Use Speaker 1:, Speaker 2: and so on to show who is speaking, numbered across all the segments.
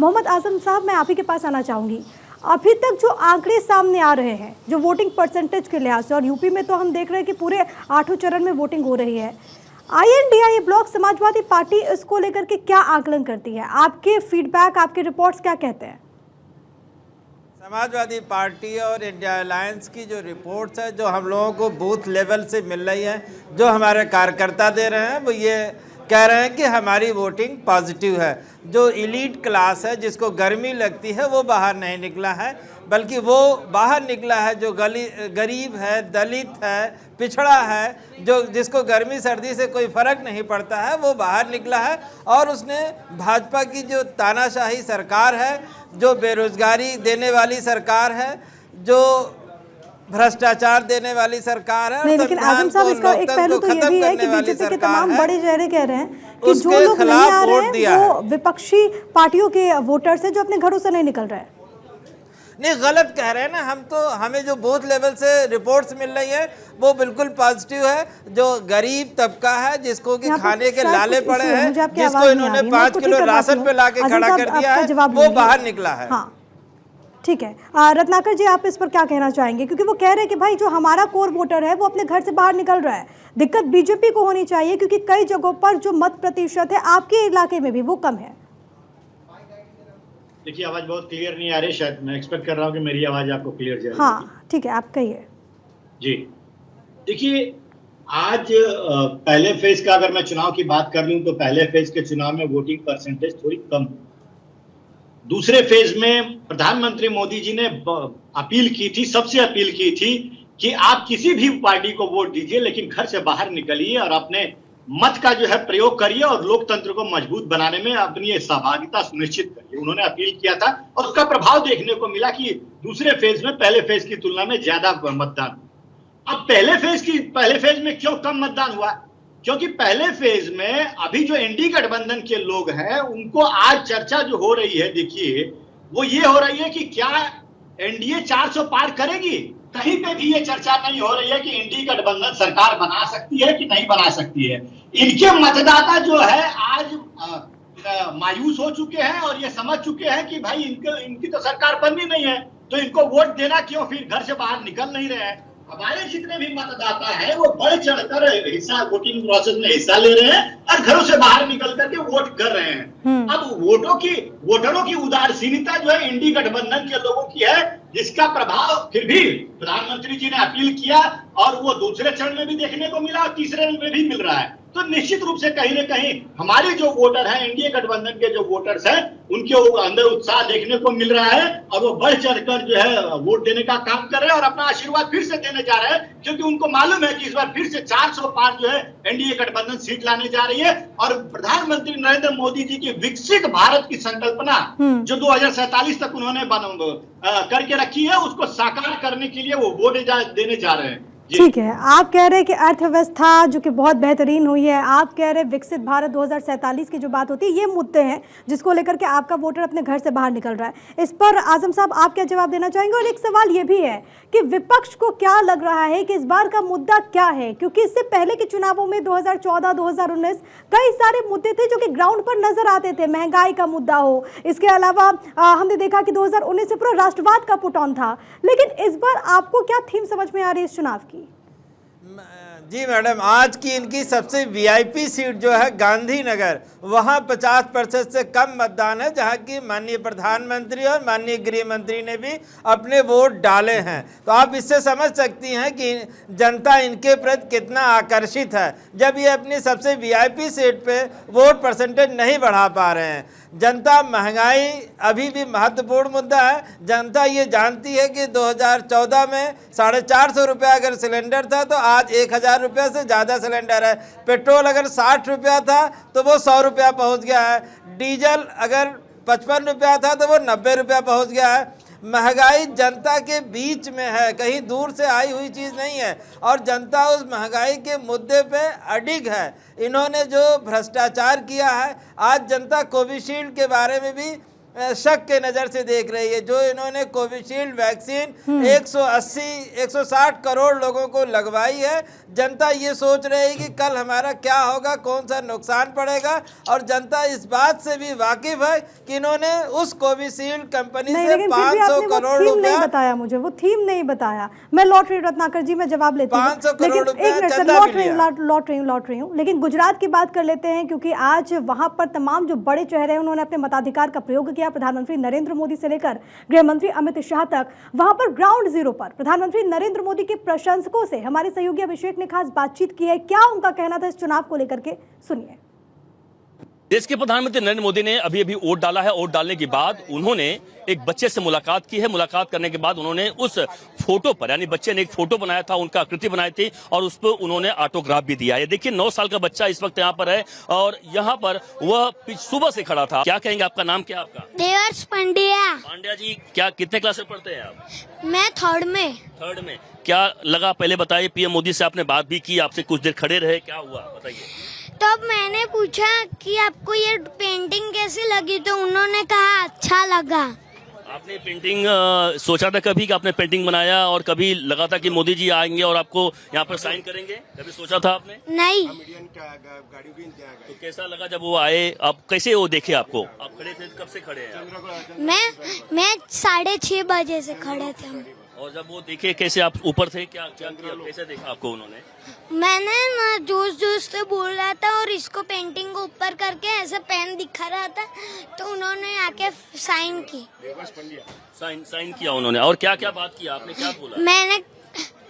Speaker 1: मोहम्मद आजम साहब, मैं आप ही के पास आना चाहूँगी। अभी तक जो आंकड़े सामने आ रहे हैं जो वोटिंग परसेंटेज के लिहाज से, और यूपी में तो हम देख रहे हैं कि पूरे 8 चरण में वोटिंग हो रही है, INDIA ब्लॉक समाजवादी पार्टी इसको लेकर के क्या आकलन करती है? आपके फीडबैक, आपके रिपोर्ट्स क्या कहते हैं?
Speaker 2: समाजवादी पार्टी और इंडिया अलायंस की जो रिपोर्ट्स है, जो हम लोगों को बूथ लेवल से मिल रही है, जो हमारे कार्यकर्ता दे रहे हैं, वो ये कह रहे हैं कि हमारी वोटिंग पॉजिटिव है। जो एलीट क्लास है, जिसको गर्मी लगती है, वो बाहर नहीं निकला है, बल्कि वो बाहर निकला है जो गरीब है, दलित है, पिछड़ा है, जो जिसको गर्मी सर्दी से कोई फ़र्क नहीं पड़ता है, वो बाहर निकला है। और उसने भाजपा की जो तानाशाही सरकार है, जो बेरोजगारी देने वाली सरकार है, जो भ्रष्टाचार देने वाली सरकार है,
Speaker 1: नहीं, लेकिन आजम साहब इसका एक पहलू तो ये भी है कि बीजेपी के तमाम बड़े चेहरे कह रहे हैं कि जो लोग नहीं आ रहे हैं वो विपक्षी पार्टियों के वोटर्स हैं जो अपने घरों से नहीं निकल रहे हैं।
Speaker 2: नहीं, गलत कह रहे हैं ना हम तो। हमें जो बूथ लेवल से रिपोर्ट्स मिल रही है वो बिल्कुल पॉजिटिव है। जो गरीब तबका है, जिसको कि खाने के लाले पड़े हैं, जिसको इन्होंने 5 किलो राशन पे लाके खड़ा कर दिया है, वो बाहर निकला है।
Speaker 1: हाँ, ठीक है। रत्नाकर जी, आप इस पर क्या कहना चाहेंगे? क्योंकि वो कह रहे हैं कि भाई जो हमारा कोर वोटर है वो अपने घर से बाहर निकल रहा है। दिक्कत बीजेपी को होनी चाहिए, क्योंकि कई जगहों पर जो मत प्रतिशत है आपके इलाके में भी वो कम है।
Speaker 3: देखिए, आवाज बहुत क्लियर नहीं आ रही, शायद मैं एक्सपेक्ट कर रहा हूँ कि मेरी आवाज आपको क्लियर जाए।
Speaker 1: हाँ ठीक है, आप कहिए।
Speaker 3: जी देखिए, आज पहले फेज का अगर मैं चुनाव की बात कर लूं तो पहले फेज के चुनाव में वोटिंग परसेंटेज थोड़ी कम। दूसरे फेज में प्रधानमंत्री मोदी जी ने अपील की थी, सबसे अपील की थी कि आप किसी भी पार्टी को वोट दीजिए, लेकिन घर से बाहर निकलिए और अपने मत का जो है प्रयोग करिए और लोकतंत्र को मजबूत बनाने में अपनी सहभागिता सुनिश्चित करिए। उन्होंने अपील किया था और उसका प्रभाव देखने को मिला कि दूसरे फेज में पहले फेज की तुलना में ज्यादा मतदान। अब पहले फेज में क्यों कम मतदान हुआ? क्योंकि पहले फेज में अभी जो एनडीए गठबंधन के लोग हैं उनको आज चर्चा जो हो रही है, देखिए वो ये हो रही है कि क्या एनडीए 400 पार करेगी। कहीं पे भी ये चर्चा नहीं हो रही है कि एनडीए गठबंधन सरकार बना सकती है कि नहीं बना सकती है। इनके मतदाता जो है आज मायूस हो चुके हैं और ये समझ चुके हैं कि भाई इनकी तो सरकार बननी नहीं है, तो इनको वोट देना क्यों, फिर घर से बाहर निकल नहीं रहे हैं। हमारे जितने भी मतदाता है वो बढ़ चढ़कर वोटिंग प्रोसेस में हिस्सा ले रहे हैं और घरों से बाहर निकल करके वोट कर रहे हैं। अब वोटरों की उदासीनता जो है एनडीए गठबंधन के लोगों की है, जिसका प्रभाव फिर भी प्रधानमंत्री जी ने अपील किया और वो दूसरे चरण में भी देखने को मिला और तीसरे में भी मिल रहा है। तो निश्चित रूप से कहीं न कहीं हमारे जो वोटर हैं, एनडीए गठबंधन के जो वोटर्स हैं, उनके अंदर उत्साह देखने को मिल रहा है और वो बढ़ चढ़कर जो है वोट देने का काम कर रहे हैं और अपना आशीर्वाद फिर से देने जा रहे हैं, क्योंकि उनको मालूम है कि इस बार फिर से 400 पार जो है एनडीए गठबंधन सीट लाने जा रही है। और प्रधानमंत्री नरेंद्र मोदी जी की विकसित भारत की संकल्पना जो 2047 तक उन्होंने करके रखी है, उसको साकार करने के लिए वो वोट देने जा रहे हैं।
Speaker 1: ठीक है, आप कह रहे हैं कि अर्थव्यवस्था जो कि बहुत बेहतरीन हुई है, आप कह रहे हैं विकसित भारत 2047 की जो बात होती है, ये मुद्दे हैं जिसको लेकर के आपका वोटर अपने घर से बाहर निकल रहा है। इस पर आजम साहब आप क्या जवाब देना चाहेंगे? और एक सवाल ये भी है कि विपक्ष को क्या लग रहा है कि इस बार का मुद्दा क्या है? क्योंकि इससे पहले के चुनावों में 2014, 2019 कई सारे मुद्दे थे जो कि ग्राउंड पर नजर आते थे। महंगाई का मुद्दा हो, इसके अलावा हमने देखा कि 2019 से पूरा राष्ट्रवाद का पुट ऑन था। लेकिन इस बार आपको क्या थीम समझ में आ रही है इस चुनाव की?
Speaker 2: जी मैडम, आज की इनकी सबसे वीआईपी सीट जो है गांधीनगर, वहाँ 50% से कम मतदान है, जहाँ की माननीय प्रधानमंत्री और माननीय गृह मंत्री ने भी अपने वोट डाले हैं। तो आप इससे समझ सकती हैं कि जनता इनके प्रति कितना आकर्षित है, जब ये अपनी सबसे वीआईपी सीट पे वोट परसेंटेज नहीं बढ़ा पा रहे हैं। जनता, महंगाई अभी भी महत्वपूर्ण मुद्दा है। जनता ये जानती है कि 2014 में 450 रुपया अगर सिलेंडर था तो आज 1000 रुपया से ज़्यादा सिलेंडर है। पेट्रोल अगर 60 रुपया था तो वो 100 रुपया पहुँच गया है। डीजल अगर 55 रुपया था तो वो 90 रुपया पहुँच गया है। महंगाई जनता के बीच में है, कहीं दूर से आई हुई चीज़ नहीं है, और जनता उस महंगाई के मुद्दे पे अडिग है। इन्होंने जो भ्रष्टाचार किया है, आज जनता कोविशील्ड के बारे में भी शक के नज़र से देख रही है। जो इन्होंने कोविशील्ड वैक्सीन 160 करोड़ लोगों को लगवाई है, जनता ये सोच रही है कि कल हमारा क्या होगा, कौन सा नुकसान पड़ेगा, और जनता इस बात से भी वाकिफ है कि इन्होंने उस कोविशील्ड कंपनी से 500 करोड़ रुपया
Speaker 1: नहीं बताया, मुझे वो थीम नहीं बताया। मैं लौट रही रत्नाकर जी, मैं जवाब लेती हूँ,
Speaker 2: 500 करोड़ रुपया
Speaker 1: लौट रही हूँ। लेकिन गुजरात की बात कर लेते हैं, क्योंकि आज वहां पर तमाम जो बड़े चेहरे हैं उन्होंने अपने मताधिकार का प्रयोग किया। प्रधानमंत्री नरेंद्र मोदी से लेकर गृह मंत्री अमित शाह तक, वहां पर ग्राउंड जीरो पर प्रधानमंत्री नरेंद्र मोदी के प्रशंसकों से हमारे सहयोगी अभिषेक ने खास बातचीत की है। क्या उनका कहना था इस चुनाव को लेकर के, सुनिए।
Speaker 4: देश के प्रधानमंत्री नरेंद्र मोदी ने अभी अभी वोट डाला है। वोट डालने के बाद उन्होंने एक बच्चे से मुलाकात की है। मुलाकात करने के बाद उन्होंने उस फोटो पर, यानी बच्चे ने एक फोटो बनाया था, उनका आकृति बनाई थी, और उस पर उन्होंने ऑटोग्राफ भी दिया। ये देखिए 9 साल का बच्चा इस वक्त यहाँ पर है, और यहाँ पर वह सुबह से खड़ा था। क्या कहेंगे, आपका नाम क्या? आपका
Speaker 5: देवर्ष पांड्या।
Speaker 4: पांड्या जी, क्या कितने क्लास में पढ़ते हैं आप?
Speaker 5: मैं थर्ड में।
Speaker 4: क्या लगा, पहले बताइए। पीएम मोदी से आपने बात भी की, आपसे कुछ देर खड़े रहे, क्या हुआ बताइए।
Speaker 5: तब मैंने पूछा कि आपको ये पेंटिंग कैसी लगी, तो उन्होंने कहा अच्छा लगा।
Speaker 4: आपने पेंटिंग सोचा था कभी कि आपने पेंटिंग बनाया, और कभी लगा था कि मोदी जी आएंगे और आपको यहाँ पर साइन करेंगे, कभी सोचा था आपने?
Speaker 5: नहीं।
Speaker 4: तो कैसा लगा जब वो आए? आप कैसे वो देखे आपको? आप खड़े थे, कब से खड़े हैं आप?
Speaker 5: मैं 6:30 बजे से खड़े थे हम।
Speaker 4: और जब वो देखे, कैसे आप ऊपर थे, क्या किया, कैसे देखा आपको उन्होंने?
Speaker 5: मैंने ना जोश से बोल रहा था, और इसको पेंटिंग को ऊपर करके ऐसे पेन दिखा रहा था, तो उन्होंने आके साइन की।
Speaker 4: साइन किया उन्होंने। और क्या क्या बात की आपने, क्या बोला?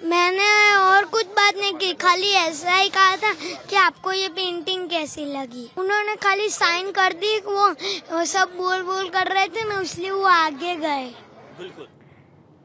Speaker 5: मैंने और कुछ बात नहीं की, खाली ऐसा ही कहा था कि आपको ये पेंटिंग कैसी लगी। उन्होंने खाली साइन कर दी। वो सब बोल कर रहे थे ना, इसलिए वो आगे गए।
Speaker 4: बिल्कुल।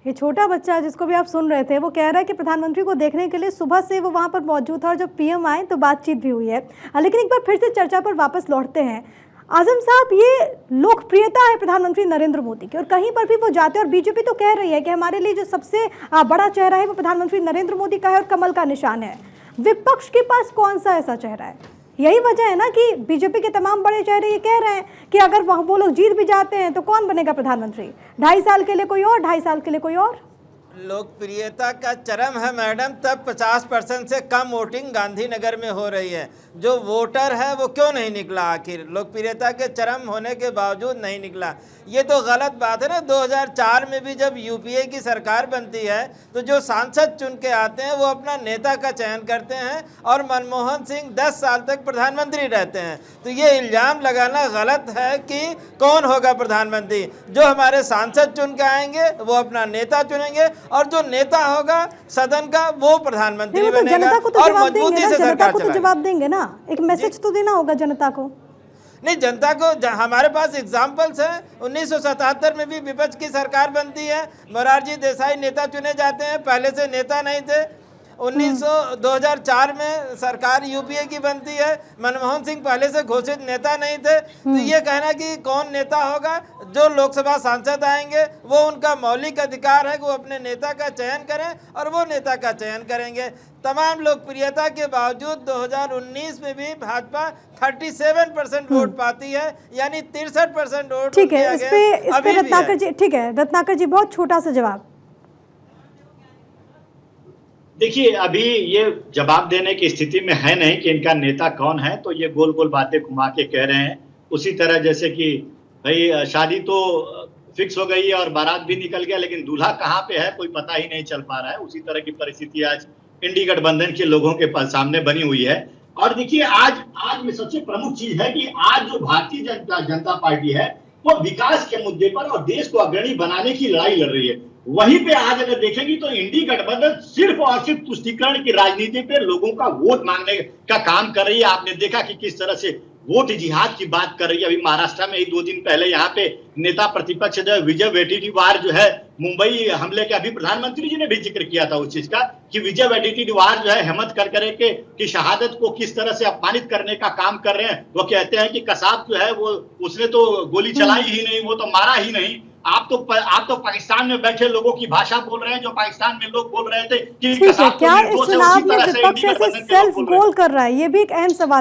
Speaker 1: ये छोटा बच्चा जिसको भी आप सुन रहे थे, वो कह रहा है कि प्रधानमंत्री को देखने के लिए सुबह से वो वहाँ पर मौजूद था, और जब पीएम आए तो बातचीत भी हुई है। लेकिन एक बार फिर से चर्चा पर वापस लौटते हैं। आजम साहब, ये लोकप्रियता है प्रधानमंत्री नरेंद्र मोदी की, और कहीं पर भी वो जाते हैं, और बीजेपी तो कह रही है कि हमारे लिए जो सबसे बड़ा चेहरा है वो प्रधानमंत्री नरेंद्र मोदी का है और कमल का निशान है। विपक्ष के पास कौन सा ऐसा चेहरा है? यही वजह है ना कि बीजेपी के तमाम बड़े चेहरे ये कह रहे हैं कि अगर वो लोग जीत भी जाते हैं तो कौन बनेगा प्रधानमंत्री? 2.5 साल के लिए कोई और, 2.5 साल के लिए कोई और।
Speaker 2: लोकप्रियता का चरम है मैडम, तब 50% से कम वोटिंग गांधीनगर में हो रही है। जो वोटर है वो क्यों नहीं निकला? आखिर लोकप्रियता के चरम होने के बावजूद नहीं निकला, ये तो गलत बात है ना। 2004 में भी जब यूपीए की सरकार बनती है तो जो सांसद चुन के आते हैं वो अपना नेता का चयन करते हैं, और मनमोहन सिंह 10 साल तक प्रधानमंत्री रहते हैं। तो ये इल्ज़ाम लगाना गलत है कि कौन होगा प्रधानमंत्री। जो हमारे सांसद चुन के आएंगे वो अपना नेता चुनेंगे, और जो नेता होगा सदन का वो प्रधानमंत्री
Speaker 1: तो
Speaker 2: बनेगा, और मजबूती से सरकार
Speaker 1: तो जवाब देंगे ना, एक मैसेज तो देना होगा जनता को।
Speaker 2: नहीं, जनता को हमारे पास एग्जाम्पल्स हैं। 1977 में भी विपक्ष की सरकार बनती है, मोरारजी देसाई नेता चुने जाते हैं, पहले से नेता नहीं थे। 2004 में सरकार यूपीए की बनती है, मनमोहन सिंह पहले से घोषित नेता नहीं थे। तो ये कहना कि कौन नेता होगा, जो लोकसभा सांसद आएंगे वो उनका मौलिक अधिकार है कि वो अपने नेता का चयन करें, और वो नेता का चयन करेंगे। तमाम लोकप्रियता के बावजूद 2019 में भी भाजपा 37% वोट पाती है, यानी 63% वोट।
Speaker 1: ठीक है, इस पे रत्नाकर जी, ठीक है रत्नाकर जी, बहुत छोटा सा जवाब।
Speaker 3: देखिए, अभी ये जवाब देने की स्थिति में है नहीं कि इनका नेता कौन है, तो ये गोल गोल बातें घुमा के कह रहे हैं। उसी तरह जैसे कि भाई शादी तो फिक्स हो गई है और बारात भी निकल गया, लेकिन दूल्हा कहाँ पे है कोई पता ही नहीं चल पा रहा है। उसी तरह की परिस्थिति आज इंडी गठबंधन के लोगों के पास सामने बनी हुई है। और देखिए, आज में सबसे प्रमुख चीज है कि आज जो भारतीय जनता पार्टी है वो विकास के मुद्दे पर और देश को अग्रणी बनाने की लड़ाई लड़ रही है। वहीं पे आज अगर देखेंगे तो इंडी गठबंधन सिर्फ और सिर्फ तुष्टीकरण की राजनीति पे लोगों का वोट मांगने का काम कर रही है। आपने देखा कि किस तरह से वोट जिहाद की बात कर रही है। अभी महाराष्ट्र में ही 2 दिन पहले यहाँ पे नेता प्रतिपक्ष जो विजय वडेट्टीवार जो है, मुंबई हमले के अभी प्रधानमंत्री जी ने भी जिक्र किया था उस चीज का कि विजय वडेट्टीवार जो है हेमंत करकरे की शहादत को किस तरह से अपमानित करने का काम कर रहे हैं। वो कहते हैं कि कसाब जो है वो उसने तो गोली चलाई ही नहीं, वो तो मारा ही नहीं। आप तो पाकिस्तान में बैठे लोगों की भाषा बोल रहे हैं, जो पाकिस्तान में लोग बोल रहे थे कि
Speaker 1: क्या इस चुनाव में विपक्ष ऐसे सेल्फ गोल कर रहा है, ये भी एक अहम सवाल है।